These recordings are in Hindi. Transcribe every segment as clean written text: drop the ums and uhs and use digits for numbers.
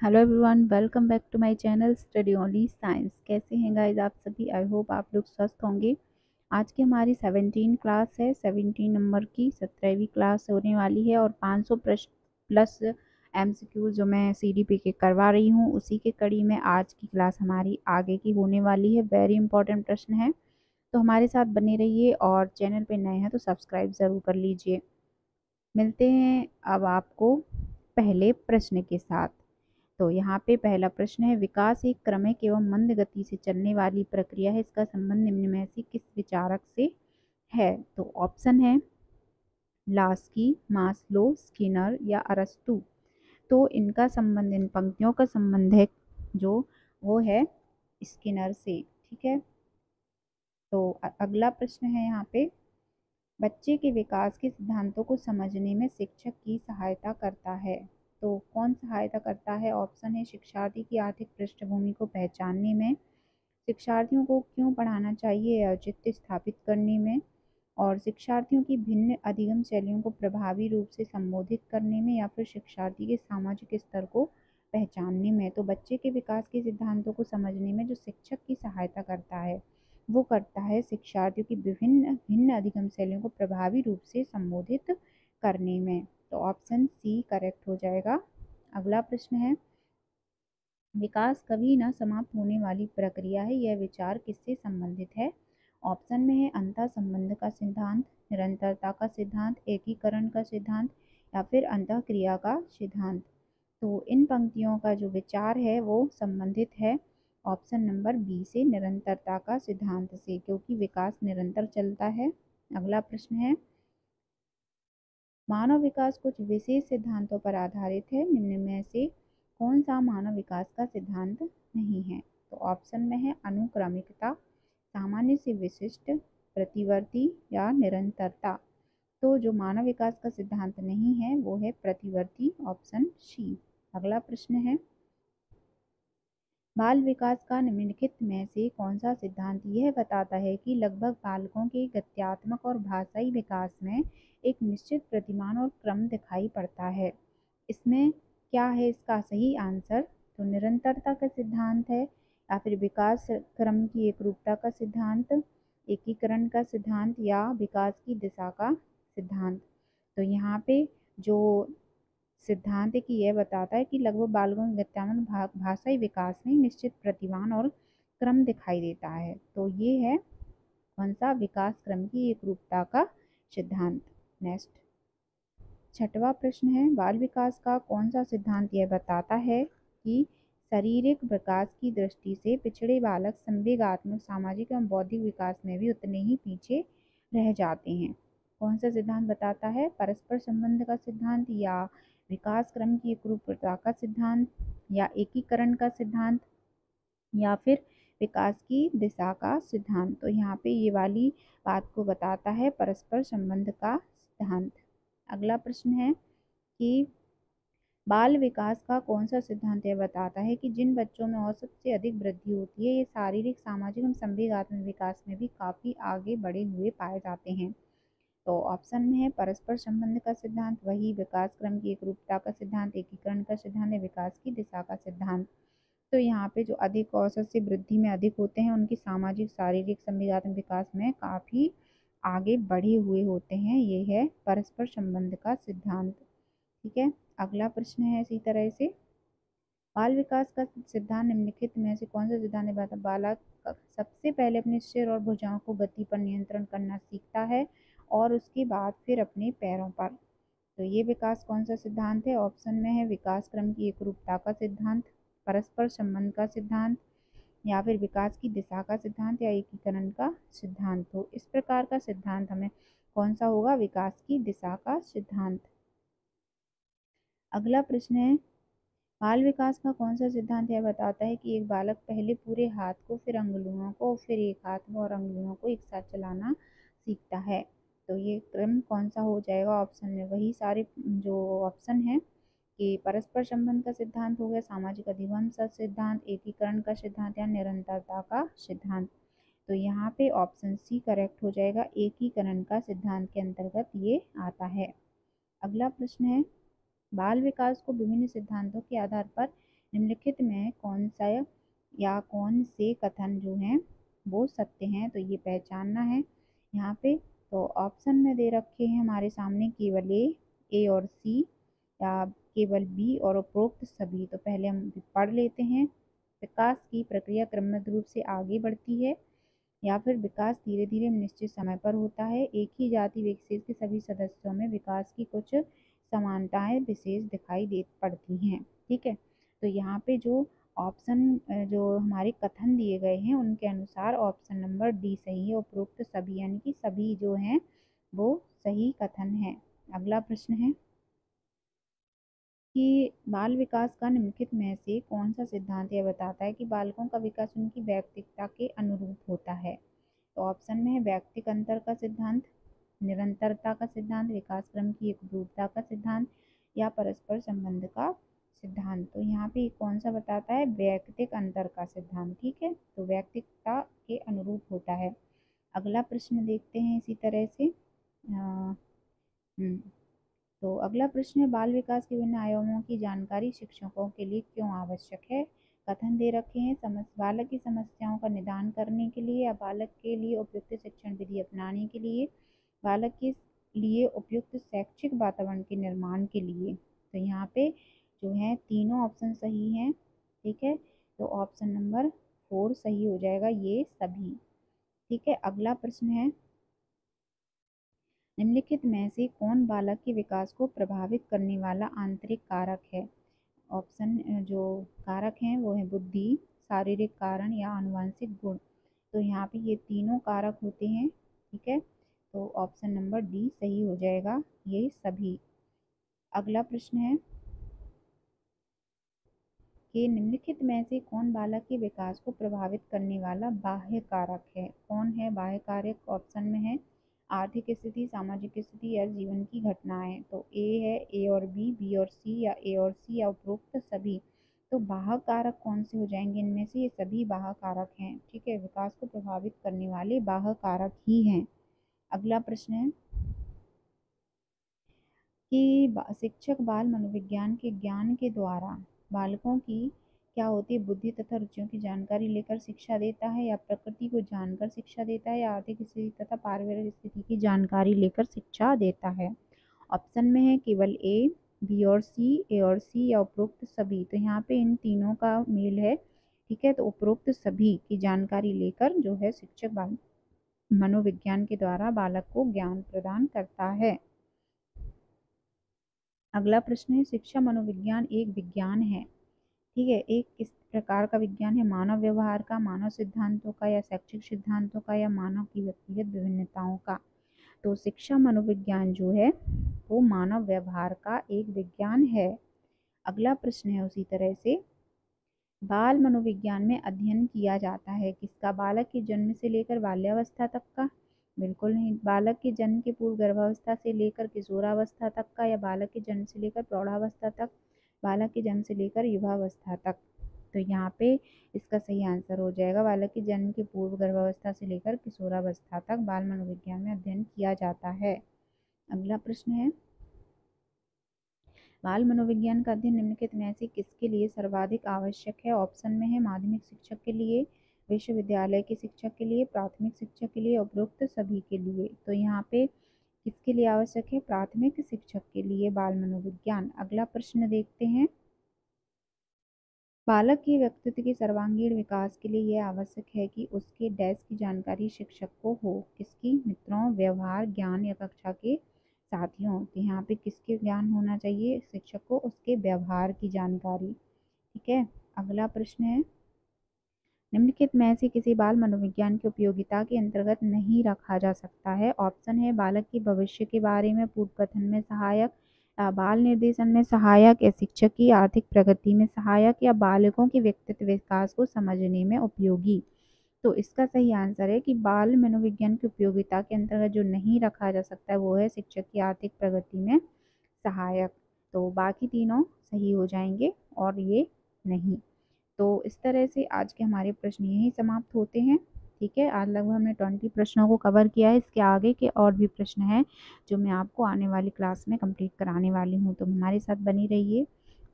Hello everyone, welcome back to my channel study only science. कैसे हैं गाइस आप सभी? आई होप आप लोग स्वस्थ होंगे। आज की हमारी 17 क्लास है। 17 नंबर की 17वीं क्लास होने वाली है और 500 प्रश्न प्लस एमसीक्यू जो मैं सीडीपी के करवा रही हूँ, उसी के कड़ी में आज की क्लास हमारी आगे की होने वाली है। वेरी इंपॉर्टेंट प्रश्न है, तो हमारे साथ बने रहिए और चैनल पे नए हैं तो सब्सक्राइब ज़रूर कर लीजिए। मिलते हैं अब आपको पहले प्रश्न के साथ। तो यहाँ पे पहला प्रश्न है, विकास एक क्रमिक एवं मंद गति से चलने वाली प्रक्रिया है। इसका संबंध निम्न में से किस विचारक से है? तो ऑप्शन है लास्की, मास्लो, स्किनर या अरस्तु। तो इनका संबंध, इन पंक्तियों का संबंध है जो वो है स्किनर से। ठीक है, तो अगला प्रश्न है यहाँ पे, बच्चे के विकास के सिद्धांतों को समझने में शिक्षक की सहायता करता है। तो कौन सहायता करता है? ऑप्शन है शिक्षार्थी की आर्थिक पृष्ठभूमि को पहचानने में, शिक्षार्थियों को क्यों पढ़ाना चाहिए औचित्य स्थापित करने में, और शिक्षार्थियों की भिन्न अधिगम शैलियों को प्रभावी रूप से संबोधित करने में, या फिर शिक्षार्थी के सामाजिक स्तर को पहचानने में। तो बच्चे के विकास के सिद्धांतों को समझने में जो शिक्षक की सहायता करता है वो करता है शिक्षार्थियों की विभिन्न भिन्न अधिगम शैलियों को प्रभावी रूप से संबोधित करने में। तो ऑप्शन सी करेक्ट हो जाएगा। अगला प्रश्न है, विकास कभी न समाप्त होने वाली प्रक्रिया है, यह विचार किससे संबंधित है? ऑप्शन में है अंतः संबंध का सिद्धांत, निरंतरता का सिद्धांत, एकीकरण का सिद्धांत या फिर अंतः क्रिया का सिद्धांत। तो इन पंक्तियों का जो विचार है वो संबंधित है ऑप्शन नंबर बी से, निरंतरता का सिद्धांत से, क्योंकि विकास निरंतर चलता है। अगला प्रश्न है, मानव विकास कुछ विशेष सिद्धांतों पर आधारित है, निम्न में से कौन सा मानव विकास का सिद्धांत नहीं है? तो ऑप्शन में है अनुक्रमिकता, सामान्य से विशिष्ट, प्रतिवर्ती या निरंतरता। तो जो मानव विकास का सिद्धांत नहीं है वो है प्रतिवर्ती, ऑप्शन सी। अगला प्रश्न है, बाल विकास का निम्नलिखित में से कौन सा सिद्धांत यह बताता है कि लगभग बालकों के गत्यात्मक और भाषाई विकास में एक निश्चित प्रतिमान और क्रम दिखाई पड़ता है? इसमें क्या है इसका सही आंसर? तो निरंतरता का सिद्धांत है, या फिर विकास क्रम की एकरूपता का सिद्धांत, एकीकरण का सिद्धांत या विकास की दिशा का सिद्धांत। तो यहाँ पे जो सिद्धांत है कि यह बताता है कि लगभग बालकों के गत्यात्मक भाषाई विकास में निश्चित प्रतिमान और क्रम दिखाई देता है। तो ये है कौन सा? विकास क्रम की एकरूपता का सिद्धांत। नेक्स्ट, छठवां प्रश्न है, बाल विकास का कौन सा सिद्धांत यह बताता है कि शारीरिक विकास की दृष्टि से पिछड़े बालक संवेगात्मक, सामाजिक एवं बौद्धिक विकास में भी उतने ही पीछे रह जाते हैं? कौन सा सिद्धांत बताता है? परस्पर संबंध का सिद्धांत, या विकास क्रम की एकरूपता का सिद्धांत, या एकीकरण का सिद्धांत, या फिर विकास की दिशा का सिद्धांत? तो यहाँ पे ये वाली बात को बताता है परस्पर संबंध का सिद्धांत। अगला प्रश्न है कि बाल विकास का कौन सा सिद्धांत यह बताता है कि जिन बच्चों में औसत से अधिक वृद्धि होती है ये शारीरिक, सामाजिक एवं संवेगात्मक विकास में भी काफी आगे बढ़े हुए पाए जाते हैं? तो ऑप्शन में है परस्पर संबंध का सिद्धांत, वही विकास क्रम की एकरूपता का सिद्धांत, एकीकरण का सिद्धांत या विकास की दिशा का सिद्धांत। तो यहाँ पे जो अधिक औसत से वृद्धि में अधिक होते हैं उनकी सामाजिक, शारीरिक, संवेगात्मक विकास में काफी आगे बढ़े हुए होते हैं, ये है परस्पर संबंध का सिद्धांत। ठीक है, अगला प्रश्न है इसी तरह से, बाल विकास का सिद्धांत निम्नलिखित में से कौन सा सिद्धांत है? बालक सबसे पहले अपने सिर और भुजाओं को गति पर नियंत्रण करना सीखता है और उसके बाद फिर अपने पैरों पर। तो ये विकास कौन सा सिद्धांत है? ऑप्शन में है विकास क्रम की एकरूपता का सिद्धांत, परस्पर संबंध का सिद्धांत, या फिर विकास की दिशा का सिद्धांत, या एकीकरण का सिद्धांत। तो इस प्रकार का सिद्धांत हमें कौन सा होगा? विकास की दिशा का सिद्धांत। अगला प्रश्न है, बाल विकास का कौन सा सिद्धांत यह बताता है कि एक बालक पहले पूरे हाथ को, फिर अंगुलियों को, फिर एक हाथ और अंगुलियों को एक साथ चलाना सीखता है? तो ये क्रम कौन सा हो जाएगा? ऑप्शन में वही सारे जो ऑप्शन है कि परस्पर संबंध का सिद्धांत हो गया, सामाजिक अधिगम का सिद्धांत, एकीकरण का सिद्धांत या निरंतरता का सिद्धांत। तो यहाँ पे ऑप्शन सी करेक्ट हो जाएगा, एकीकरण का सिद्धांत के अंतर्गत ये आता है। अगला प्रश्न है, बाल विकास को विभिन्न सिद्धांतों के आधार पर निम्नलिखित में कौन सा या कौन से कथन जो हैं वो सत्य हैं, तो ये पहचानना है यहाँ पे। तो ऑप्शन में दे रखे हैं हमारे सामने केवल ए और सी, या केवल बी और उपरोक्त सभी। तो पहले हम पढ़ लेते हैं। विकास की प्रक्रिया क्रमबद्ध रूप से आगे बढ़ती है, या फिर विकास धीरे धीरे निश्चित समय पर होता है। एक ही जाति विशेष के सभी सदस्यों में विकास की कुछ समानताएं विशेष दिखाई दे पड़ती हैं। ठीक है, तो यहाँ पे जो ऑप्शन जो हमारे कथन दिए गए हैं उनके अनुसार ऑप्शन नंबर डी सही है, उपरोक्त सभी, यानी कि सभी जो हैं वो सही कथन है। अगला प्रश्न है कि बाल विकास का निम्नलिखित में से कौन सा सिद्धांत यह बताता है कि बालकों का विकास उनकी व्यक्तित्वता के अनुरूप होता है। तो ऑप्शन में है व्यक्तिक अंतर का सिद्धांत, निरंतरता का सिद्धांत, विकास क्रम की एकरूपता का सिद्धांत, या परस्पर संबंध का सिद्धांत। तो यहाँ पे कौन सा बताता है, व्यक्तिक अंतर का सिद्धांत। ठीक है, तो व्यक्तिकता के अनुरूप होता है। अगला प्रश्न देखते हैं इसी तरह से। तो अगला प्रश्न है बाल विकास के विभिन्न आयामों की जानकारी शिक्षकों के लिए क्यों आवश्यक है। कथन दे रखे हैं बालक की समस्याओं का निदान करने के लिए, या बालक के लिए उपयुक्त शिक्षण विधि अपनाने के लिए, बालक के लिए उपयुक्त शैक्षिक वातावरण के निर्माण के लिए। तो यहाँ पे जो है तीनों ऑप्शन सही हैं। ठीक है, तो ऑप्शन नंबर 4 सही हो जाएगा, ये सभी। ठीक है, अगला प्रश्न है निम्नलिखित में से कौन बालक के विकास को प्रभावित करने वाला आंतरिक कारक है। ऑप्शन जो कारक हैं वो है बुद्धि, शारीरिक कारण, या आनुवंशिक गुण। तो यहाँ पे ये तीनों कारक होते हैं। ठीक है, तो ऑप्शन नंबर डी सही हो जाएगा, ये सभी। अगला प्रश्न है कि निम्नलिखित में से कौन बालक के विकास को प्रभावित करने वाला बाह्य कारक है। कौन है बाह्य कारक। ऑप्शन में है आर्थिक स्थिति, सामाजिक स्थिति, या जीवन की घटनाएं। तो ए है, ए और बी और सी, या ए और सी, या उपरोक्त सभी। तो बाह्य कारक कौन से हो जाएंगे इनमें से, ये सभी बाह्य कारक हैं। ठीक है, विकास को प्रभावित करने वाले बाह्य कारक ही हैं। अगला प्रश्न है कि शिक्षक बाल मनोविज्ञान के ज्ञान के द्वारा बालकों की क्या होती है बुद्धि तथा रुचियों की जानकारी लेकर शिक्षा देता है, या प्रकृति को जानकर शिक्षा देता है, या आर्थिक स्थिति तथा पारिवारिक स्थिति की जानकारी लेकर शिक्षा देता है। ऑप्शन में है केवल ए, बी और सी, ए और सी, या उपरोक्त सभी। तो यहाँ पे इन तीनों का मेल है। ठीक है, तो उपरोक्त सभी की जानकारी लेकर जो है शिक्षक बाल मनोविज्ञान के द्वारा बालक को ज्ञान प्रदान करता है। अगला प्रश्न है शिक्षा मनोविज्ञान एक विज्ञान है। ठीक है, एक किस प्रकार का विज्ञान है, मानव व्यवहार का, मानव सिद्धांतों का, या शैक्षिक सिद्धांतों का, या मानव की व्यक्तिगत विभिन्नताओं का। तो शिक्षा मनोविज्ञान जो है वो मानव व्यवहार का एक विज्ञान है। अगला प्रश्न है उसी तरह से बाल मनोविज्ञान में अध्ययन किया जाता है किसका, बालक के जन्म से लेकर बाल्यावस्था तक का। बिल्कुल नहीं, बालक के जन्म के पूर्व गर्भावस्था से लेकर किशोरावस्था तक का, या बालक के जन्म से लेकर प्रौढ़ावस्था तक, बालक के जन्म से लेकर युवावस्था तक। तो यहाँ पे इसका सही आंसर हो जाएगा बालक के जन्म के पूर्व गर्भावस्था से लेकर किशोरावस्था तक बाल मनोविज्ञान में अध्ययन किया जाता है। अगला प्रश्न है बाल मनोविज्ञान का अध्ययन निम्नलिखित में से किसके लिए सर्वाधिक आवश्यक है। ऑप्शन में है माध्यमिक शिक्षक के लिए, विश्वविद्यालय के शिक्षक के लिए, प्राथमिक शिक्षक के लिए, उपरोक्त सभी के लिए। तो यहाँ पे किसके लिए आवश्यक है, प्राथमिक शिक्षक के लिए बाल मनोविज्ञान। अगला प्रश्न देखते हैं बालक के व्यक्तित्व के सर्वांगीण विकास के लिए यह आवश्यक है कि उसके डैश की जानकारी शिक्षक को हो। किसकी, मित्रों, व्यवहार, ज्ञान, या कक्षा के साथियों। तो यहाँ पे किसके ज्ञान होना चाहिए, शिक्षक को उसके व्यवहार की जानकारी। ठीक है, अगला प्रश्न है निम्नलिखित में से किसी बाल मनोविज्ञान की उपयोगिता के अंतर्गत नहीं रखा जा सकता है। ऑप्शन है बालक के भविष्य के बारे में पूर्व कथन में सहायक, बाल निर्देशन में सहायक, या शिक्षक की आर्थिक प्रगति में सहायक, या बालकों के व्यक्तित्व विकास को समझने में उपयोगी। तो इसका सही आंसर है कि बाल मनोविज्ञान की उपयोगिता के अंतर्गत जो नहीं रखा जा सकता है वो है शिक्षक की आर्थिक प्रगति में सहायक। तो बाकी तीनों सही हो जाएंगे और ये नहीं। तो इस तरह से आज के हमारे प्रश्न यहीं समाप्त होते हैं। ठीक है, आज लगभग हमने 20 प्रश्नों को कवर किया है। इसके आगे के और भी प्रश्न हैं जो मैं आपको आने वाली क्लास में कंप्लीट कराने वाली हूँ, तो हमारे साथ बनी रहिए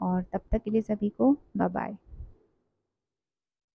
और तब तक के लिए सभी को बाय बाय।